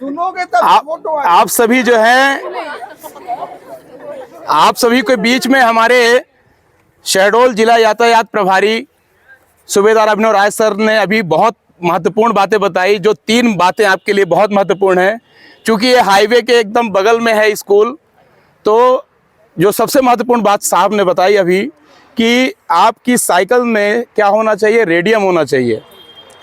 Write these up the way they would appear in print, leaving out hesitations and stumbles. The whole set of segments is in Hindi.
सुनोगे तब आप सभी जो है, आप सभी के बीच में हमारे शहडोल जिला यातायात प्रभारी सूबेदार अभिनव राय सर ने अभी बहुत महत्वपूर्ण बातें बताई, जो 3 बातें आपके लिए बहुत महत्वपूर्ण हैं। क्योंकि ये हाईवे के एकदम बगल में है स्कूल, तो जो सबसे महत्वपूर्ण बात साहब ने बताई अभी कि आपकी साइकिल में क्या होना चाहिए, रेडियम होना चाहिए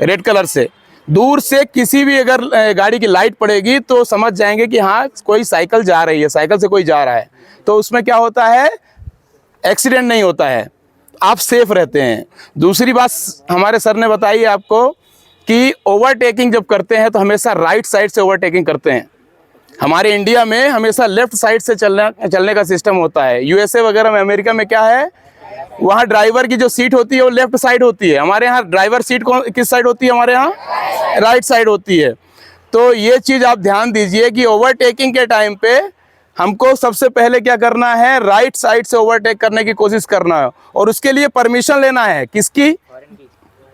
रेड कलर से। दूर से किसी भी अगर गाड़ी की लाइट पड़ेगी तो समझ जाएंगे कि हाँ कोई साइकिल जा रही है, साइकिल से कोई जा रहा है, तो उसमें क्या होता है, एक्सीडेंट नहीं होता है, आप सेफ रहते हैं। दूसरी बात हमारे सर ने बताई आपको कि ओवरटेकिंग जब करते हैं तो हमेशा राइट साइड से ओवरटेकिंग करते हैं। हमारे इंडिया में हमेशा लेफ्ट साइड से चलने का सिस्टम होता है। यूएसए वगैरह में, अमेरिका में क्या है, वहाँ ड्राइवर की जो सीट होती है वो लेफ्ट साइड होती है। हमारे यहाँ ड्राइवर सीट किस साइड होती है, हमारे यहाँ राइट साइड होती है। तो ये चीज़ आप ध्यान दीजिए कि ओवरटेकिंग के टाइम पे हमको सबसे पहले क्या करना है, राइट साइड से ओवरटेक करने की कोशिश करना है, और उसके लिए परमिशन लेना है किसकी,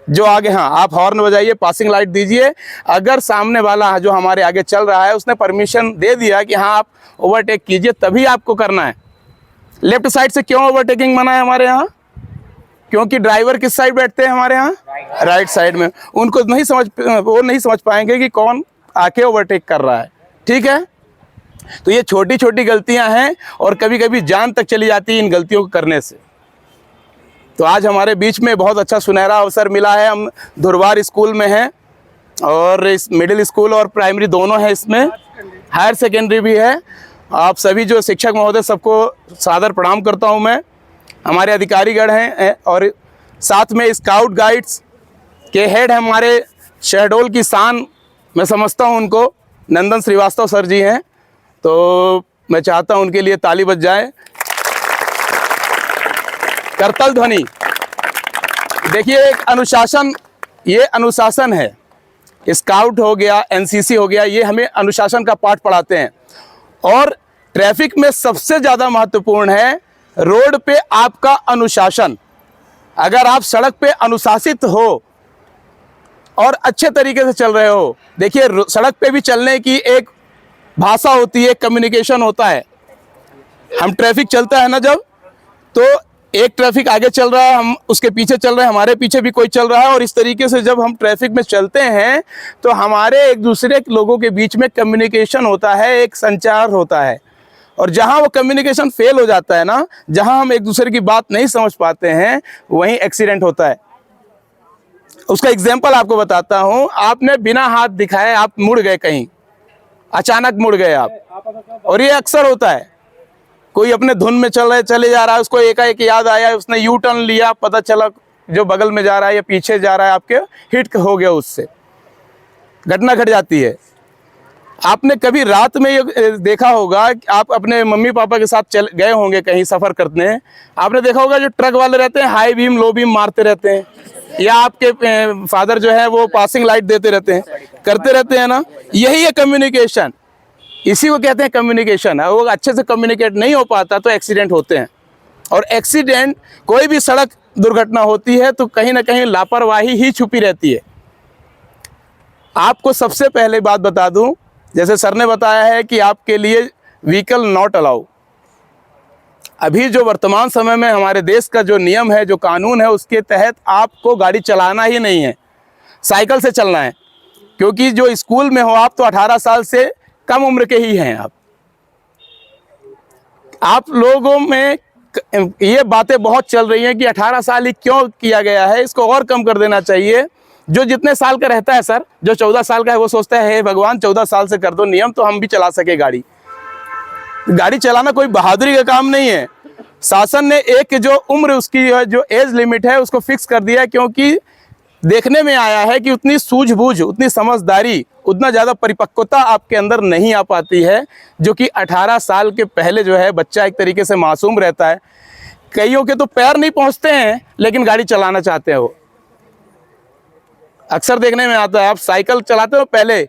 जो आगे, हाँ आप हॉर्न बजाइए, पासिंग लाइट दीजिए। अगर सामने वाला जो हमारे आगे चल रहा है उसने परमिशन दे दिया कि हाँ आप ओवरटेक कीजिए, तभी आपको करना है। लेफ्ट साइड से क्यों ओवरटेकिंग मना है हमारे यहाँ, क्योंकि ड्राइवर किस साइड बैठते हैं हमारे यहाँ, राइट साइड में। उनको वो नहीं समझ पाएंगे कि कौन आके ओवरटेक कर रहा है। ठीक है, तो ये छोटी छोटी गलतियां हैं और कभी कभी जान तक चली जाती है इन गलतियों को करने से। तो आज हमारे बीच में बहुत अच्छा सुनहरा अवसर मिला है। हम धुरवार स्कूल में हैं और इस मिडिल स्कूल और प्राइमरी दोनों है, इसमें हायर सेकेंडरी भी है। आप सभी जो शिक्षक महोदय सबको सादर प्रणाम करता हूं मैं। हमारे अधिकारीगण हैं और साथ में स्काउट गाइड्स के हेड हैं हमारे शहडोल की शान, मैं समझता हूं उनको, नंदन श्रीवास्तव सर जी हैं। तो मैं चाहता हूं उनके लिए ताली बज जाए। करतल ध्वनि। देखिए एक अनुशासन, ये अनुशासन है। स्काउट हो गया, एनसीसी हो गया, ये हमें अनुशासन का पाठ पढ़ाते हैं। और ट्रैफिक में सबसे ज़्यादा महत्वपूर्ण है रोड पे आपका अनुशासन। अगर आप सड़क पे अनुशासित हो और अच्छे तरीके से चल रहे हो, देखिए सड़क पे भी चलने की एक भाषा होती है, कम्युनिकेशन होता है। हम ट्रैफिक चलता है ना जब, तो एक ट्रैफिक आगे चल रहा है, हम उसके पीछे चल रहे हैं, हमारे पीछे भी कोई चल रहा है, और इस तरीके से जब हम ट्रैफिक में चलते हैं तो हमारे एक दूसरे लोगों के बीच में कम्युनिकेशन होता है, एक संचार होता है। और जहां वो कम्युनिकेशन फेल हो जाता है ना, जहां हम एक दूसरे की बात नहीं समझ पाते हैं, वहीं एक्सीडेंट होता है। उसका एग्जाम्पल आपको बताता हूं। आपने बिना हाथ दिखाए आप मुड़ गए कहीं, अचानक मुड़ गए आप, और ये अक्सर होता है। कोई अपने धुन में चले जा रहा है, उसको एकाएक याद आया, उसने यू टर्न लिया, पता चला जो बगल में जा रहा है या पीछे जा रहा है आपके हिट हो गया, उससे घटना घट जाती है। आपने कभी रात में ये देखा होगा, आप अपने मम्मी पापा के साथ गए होंगे कहीं सफ़र करते हैं, आपने देखा होगा जो ट्रक वाले रहते हैं हाई बीम लो बीम मारते रहते हैं, या आपके फादर जो है वो पासिंग लाइट देते रहते हैं, करते रहते हैं ना। यही है कम्युनिकेशन, इसी को कहते हैं कम्युनिकेशन। वो अच्छे से कम्युनिकेट नहीं हो पाता तो एक्सीडेंट होते हैं। और एक्सीडेंट, कोई भी सड़क दुर्घटना होती है तो कहीं ना कहीं लापरवाही ही छुपी रहती है। आपको सबसे पहले बात बता दूं, जैसे सर ने बताया है कि आपके लिए व्हीकल नॉट अलाउ। अभी जो वर्तमान समय में हमारे देश का जो नियम है, जो कानून है, उसके तहत आपको गाड़ी चलाना ही नहीं है, साइकिल से चलना है। क्योंकि जो स्कूल में हो आप तो 18 साल से कम उम्र के ही हैं। आप लोगों में ये बातें बहुत चल रही हैं कि 18 साल ही क्यों किया गया है, इसको और कम कर देना चाहिए। जो जितने साल का रहता है सर, जो 14 साल का है वो सोचता है हे भगवान 14 साल से कर दो नियम तो हम भी चला सके गाड़ी। गाड़ी चलाना कोई बहादुरी का काम नहीं है। शासन ने एक जो उम्र उसकी जो एज लिमिट है उसको फिक्स कर दिया, क्योंकि देखने में आया है कि उतनी सूझबूझ, उतनी समझदारी, उतना ज़्यादा परिपक्वता आपके अंदर नहीं आ पाती है, जो कि 18 साल के पहले जो है बच्चा एक तरीके से मासूम रहता है। कईयों के तो पैर नहीं पहुंचते हैं लेकिन गाड़ी चलाना चाहते हैं। वो अक्सर देखने में आता है। आप साइकिल चलाते हो, पहले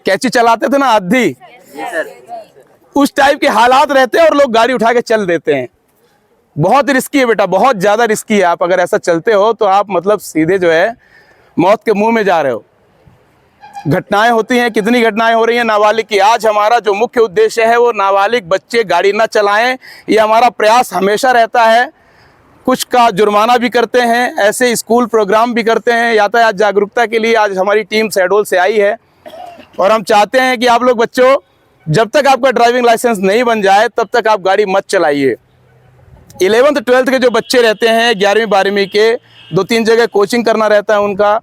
कैची चलाते थे ना आधी, उस टाइप के हालात रहते हैं और लोग गाड़ी उठा के चल देते हैं। बहुत रिस्की है बेटा, बहुत ज़्यादा रिस्की है। आप अगर ऐसा चलते हो तो आप मतलब सीधे जो है मौत के मुंह में जा रहे हो। घटनाएं होती हैं, कितनी घटनाएं हो रही हैं नाबालिग की। आज हमारा जो मुख्य उद्देश्य है वो नाबालिग बच्चे गाड़ी ना चलाएं, ये हमारा प्रयास हमेशा रहता है। कुछ का जुर्माना भी करते हैं, ऐसे स्कूल प्रोग्राम भी करते हैं। यातायात जागरूकता के लिए आज हमारी टीम शहडोल से आई है और हम चाहते हैं कि आप लोग बच्चों, जब तक आपका ड्राइविंग लाइसेंस नहीं बन जाए तब तक आप गाड़ी मत चलाइए। 11th 12th के जो बच्चे रहते हैं, 11वीं 12वीं के, 2-3 जगह कोचिंग करना रहता है, उनका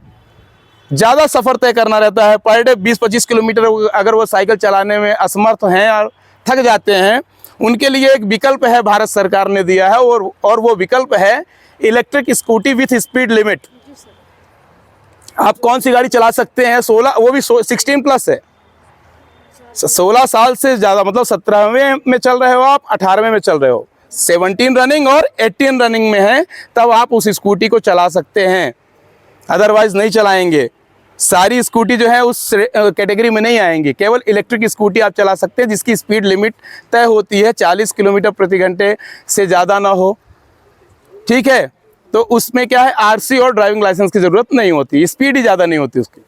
ज़्यादा सफ़र तय करना रहता है। पर डे 20-25 किलोमीटर अगर वो साइकिल चलाने में असमर्थ हैं और थक जाते हैं, उनके लिए एक विकल्प है, भारत सरकार ने दिया है, और वो विकल्प है electric scooty with speed limit. आप कौन सी गाड़ी चला सकते हैं? 16, वो भी 16 प्लस है। 16 साल से ज़्यादा, मतलब 17वें में चल रहे हो आप, 18वें में चल रहे हो, 17 रनिंग और 18 रनिंग में है, तब आप उस स्कूटी को चला सकते हैं, अदरवाइज नहीं चलाएंगे। सारी स्कूटी जो है उस कैटेगरी में नहीं आएंगी। केवल इलेक्ट्रिक स्कूटी आप चला सकते हैं जिसकी स्पीड लिमिट तय होती है, 40 किलोमीटर प्रति घंटे से ज़्यादा ना हो, ठीक है। तो उसमें क्या है, आरसी और ड्राइविंग लाइसेंस की ज़रूरत नहीं होती, स्पीड ही ज़्यादा नहीं होती उसकी।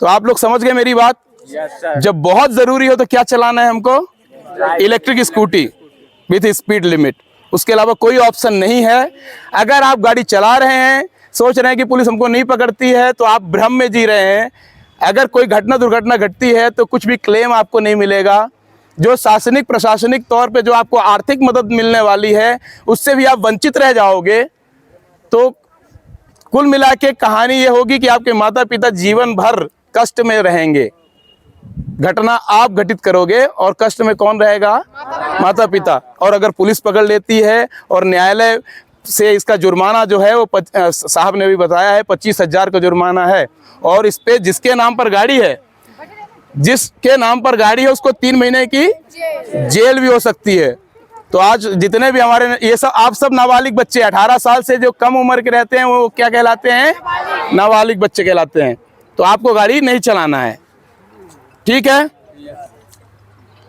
तो आप लोग समझ गए मेरी बात? जब बहुत ज़रूरी हो तो क्या चलाना है हमको? Electric scooty with speed limit, उसके अलावा कोई ऑप्शन नहीं है। अगर आप गाड़ी चला रहे हैं, सोच रहे हैं कि पुलिस हमको नहीं पकड़ती है, तो आप भ्रम में जी रहे हैं। अगर कोई दुर्घटना घटती है तो कुछ भी क्लेम आपको नहीं मिलेगा। जो शासनिक प्रशासनिक तौर पे जो आपको आर्थिक मदद मिलने वाली है, उससे भी आप वंचित रह जाओगे। तो कुल मिला के कहानी ये होगी कि आपके माता पिता जीवन भर कष्ट में रहेंगे। घटना आप घटित करोगे और कष्ट में कौन रहेगा? माता पिता। और अगर पुलिस पकड़ लेती है और न्यायालय से इसका जुर्माना जो है वो साहब ने भी बताया है 25,000 का जुर्माना है। और इस पे जिसके नाम पर गाड़ी है उसको 3 महीने की जेल भी हो सकती है। तो आज जितने भी हमारे ये सब, आप सब नाबालिग बच्चे 18 साल से जो कम उम्र के रहते हैं वो क्या कहलाते हैं? नाबालिग बच्चे कहलाते हैं। तो आपको गाड़ी नहीं चलाना है, ठीक है।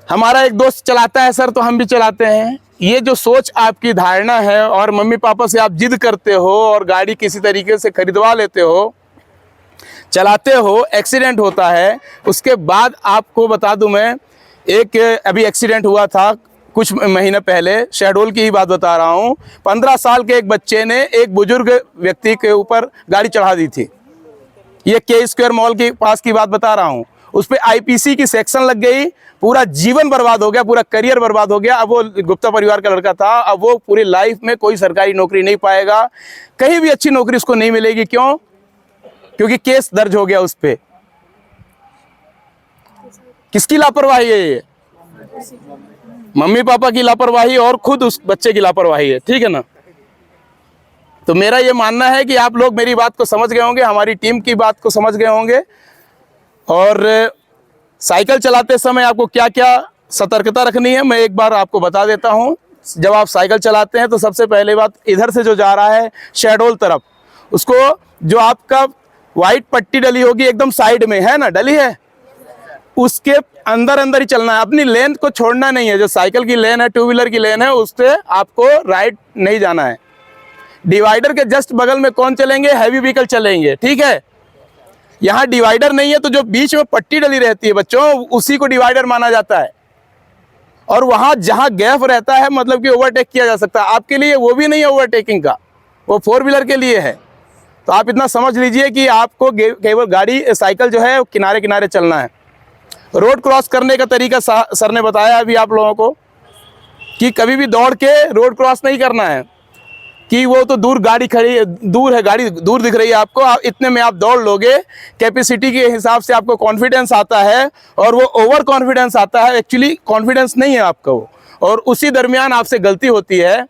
हमारा एक दोस्त चलाता है सर, तो हम भी चलाते हैं। ये जो सोच आपकी धारणा है और मम्मी पापा से आप जिद करते हो और गाड़ी किसी तरीके से खरीदवा लेते हो, चलाते हो, एक्सीडेंट होता है। उसके बाद आपको बता दूं मैं, एक अभी एक्सीडेंट हुआ था कुछ महीने पहले, शहडोल की ही बात बता रहा हूँ। 15 साल के एक बच्चे ने एक बुजुर्ग व्यक्ति के ऊपर गाड़ी चढ़ा दी थी। ये के स्क्वायर मॉल के पास की बात बता रहा हूँ। उस पर आईपीसी की सेक्शन लग गई, पूरा जीवन बर्बाद हो गया, पूरा करियर बर्बाद हो गया। अब वो गुप्ता परिवार का लड़का था, अब वो पूरी लाइफ में कोई सरकारी नौकरी नहीं पाएगा, कहीं भी अच्छी नौकरी उसको नहीं मिलेगी। क्यों? क्योंकि केस दर्ज हो गया उस पे। किसकी लापरवाही है ये? मम्मी पापा की लापरवाही और खुद उस बच्चे की लापरवाही है, ठीक है ना। तो मेरा ये मानना है कि आप लोग मेरी बात को समझ गए होंगे, हमारी टीम की बात को समझ गए होंगे। और साइकिल चलाते समय आपको क्या क्या सतर्कता रखनी है मैं एक बार आपको बता देता हूं। जब आप साइकिल चलाते हैं तो सबसे पहले बात, इधर से जो जा रहा है शहडोल तरफ, उसको जो आपका वाइट पट्टी डली होगी एकदम साइड में है ना, डली है, उसके अंदर ही चलना है। अपनी लेन को छोड़ना नहीं है। जो साइकिल की लेन है, 2 व्हीलर की लेन है, उस पर आपको राइट नहीं जाना है। डिवाइडर के जस्ट बगल में कौन चलेंगे? हैवी व्हीकल चलेंगे, ठीक है। यहाँ डिवाइडर नहीं है तो जो बीच में पट्टी डली रहती है बच्चों, उसी को डिवाइडर माना जाता है। और वहाँ जहाँ गैप रहता है, मतलब कि ओवरटेक किया जा सकता है। आपके लिए वो भी नहीं है ओवरटेकिंग का, वो 4 व्हीलर के लिए है। तो आप इतना समझ लीजिए कि आपको केवल गाड़ी साइकिल जो है किनारे किनारे चलना है। रोड क्रॉस करने का तरीका सर ने बताया अभी आप लोगों को, कि कभी भी दौड़ के रोड क्रॉस नहीं करना है। कि वो तो दूर गाड़ी खड़ी, दूर है, गाड़ी दूर दिख रही है आपको, इतने में आप दौड़ लोगे। कैपेसिटी के हिसाब से आपको कॉन्फिडेंस आता है और वो ओवर कॉन्फिडेंस आता है। एक्चुअली कॉन्फिडेंस नहीं है आपका वो, और उसी दरमियान आपसे गलती होती है।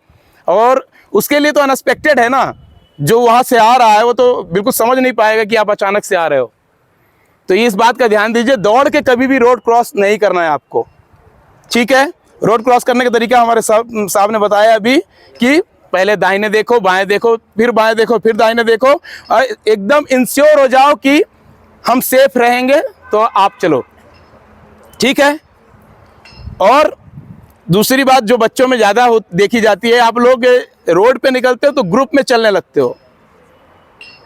और उसके लिए तो अनएक्सपेक्टेड है ना, जो वहाँ से आ रहा है वो तो बिल्कुल समझ नहीं पाएगा कि आप अचानक से आ रहे हो। तो इस बात का ध्यान दीजिए, दौड़ के कभी भी रोड क्रॉस नहीं करना है आपको, ठीक है। रोड क्रॉस करने का तरीका हमारे साहब ने बताया अभी, कि पहले दाहिने देखो, बाएं देखो, फिर बाएं देखो, फिर दाहिने देखो, और एकदम इंश्योर हो जाओ कि हम सेफ रहेंगे तो आप चलो, ठीक है। और दूसरी बात जो बच्चों में ज़्यादा देखी जाती है, आप लोग रोड पे निकलते हो तो ग्रुप में चलने लगते हो,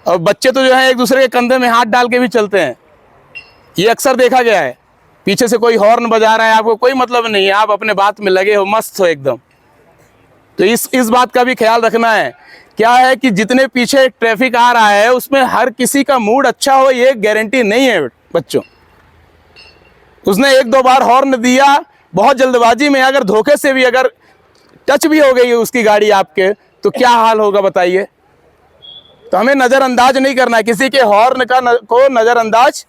और बच्चे तो जो है एक दूसरे के कंधे में हाथ डाल के भी चलते हैं, ये अक्सर देखा गया है। पीछे से कोई हॉर्न बजा रहा है, आपको कोई मतलब नहीं है, आप अपने बात में लगे हो, मस्त हो एकदम। तो इस बात का भी ख्याल रखना है। क्या है कि जितने पीछे ट्रैफिक आ रहा है उसमें हर किसी का मूड अच्छा हो ये गारंटी नहीं है बच्चों। उसने एक दो बार हॉर्न दिया बहुत जल्दबाजी में, अगर धोखे से भी अगर टच भी हो गई उसकी गाड़ी आपके, तो क्या हाल होगा बताइए। तो हमें नज़रअंदाज नहीं करना है, किसी के हॉर्न को नज़रअंदाज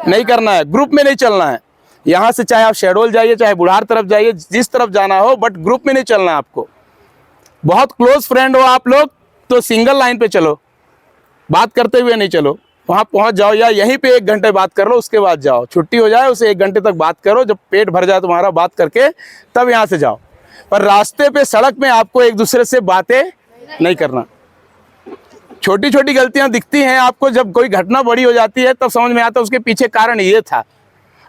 नहीं करना है। ग्रुप में नहीं चलना है। यहाँ से चाहे आप शहडोल जाइए, चाहे बुढ़ार तरफ जाइए, जिस तरफ जाना हो, बट ग्रुप में नहीं चलना है आपको। बहुत क्लोज फ्रेंड हो आप लोग तो सिंगल लाइन पे चलो, बात करते हुए नहीं चलो। वहाँ पहुँच जाओ या यहीं पे 1 घंटे बात कर लो, उसके बाद जाओ। छुट्टी हो जाए उसे 1 घंटे तक बात करो, जब पेट भर जाए तुम्हारा बात करके तब यहाँ से जाओ। पर रास्ते पे सड़क में आपको एक दूसरे से बातें नहीं करना। छोटी छोटी गलतियां दिखती हैं आपको, जब कोई घटना बड़ी हो जाती है तब समझ में आता है उसके पीछे कारण ये था।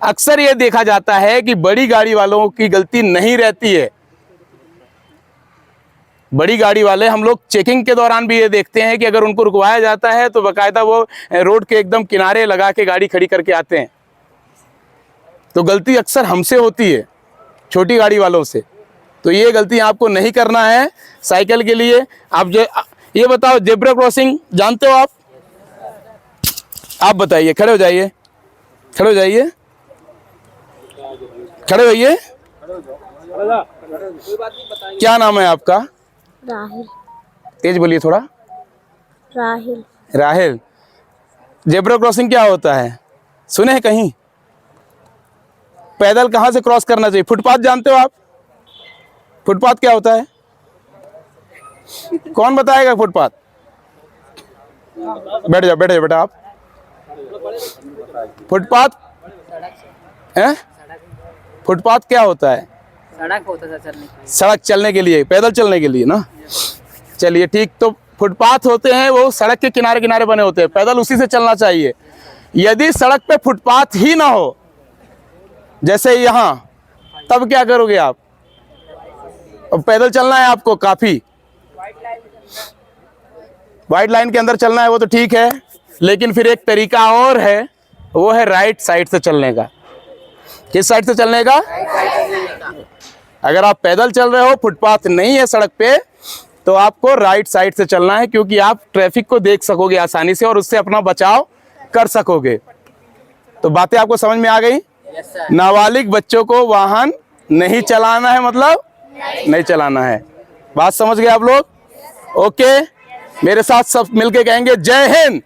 अक्सर ये देखा जाता है कि बड़ी गाड़ी वालों की गलती नहीं रहती है। बड़ी गाड़ी वाले हम लोग चेकिंग के दौरान भी ये देखते हैं कि अगर उनको रुकवाया जाता है तो बाकायदा वो रोड के एकदम किनारे लगा के गाड़ी खड़ी करके आते हैं। तो गलती अक्सर हमसे होती है, छोटी गाड़ी वालों से। तो ये गलती आपको नहीं करना है। साइकिल के लिए आप जो ये बताओ, जेब्रा क्रॉसिंग जानते हो आप बताइए। खड़े हो जाइए, खड़े हो जाइए, खड़े होइए। क्या नाम है आपका? राहिल। तेज बोलिए थोड़ा। राहिल। राहिल, जेब्रा क्रॉसिंग क्या होता है सुने हैं कहीं? पैदल कहाँ से क्रॉस करना चाहिए? फुटपाथ जानते हो आप? फुटपाथ क्या होता है? कौन बताएगा फुटपाथ? बैठ जाओ बेटा आप। फुटपाथ है? फुटपाथ क्या होता है? सड़क होता है चलने के लिए। सड़क चलने के लिए, पैदल चलने के लिए ना। चलिए ठीक, तो फुटपाथ होते हैं वो सड़क के किनारे किनारे बने होते हैं, पैदल उसी से चलना चाहिए। यदि सड़क पे फुटपाथ ही ना हो, जैसे यहाँ, तब क्या करोगे आप? अब पैदल चलना है आपको काफी, वाइट लाइन के अंदर चलना है, वो तो ठीक है, लेकिन फिर एक तरीका और है, वो है राइट साइड से चलने का। किस साइड से चलने का? अगर आप पैदल चल रहे हो, फुटपाथ नहीं है सड़क पे, तो आपको राइट साइड से चलना है, क्योंकि आप ट्रैफिक को देख सकोगे आसानी से और उससे अपना बचाव कर सकोगे। तो बातें आपको समझ में आ गई? नाबालिग बच्चों को वाहन नहीं चलाना है, मतलब नहीं चलाना है। बात समझ गए आप लोग? ओके, मेरे साथ सब मिलके कहेंगे जय हिंद।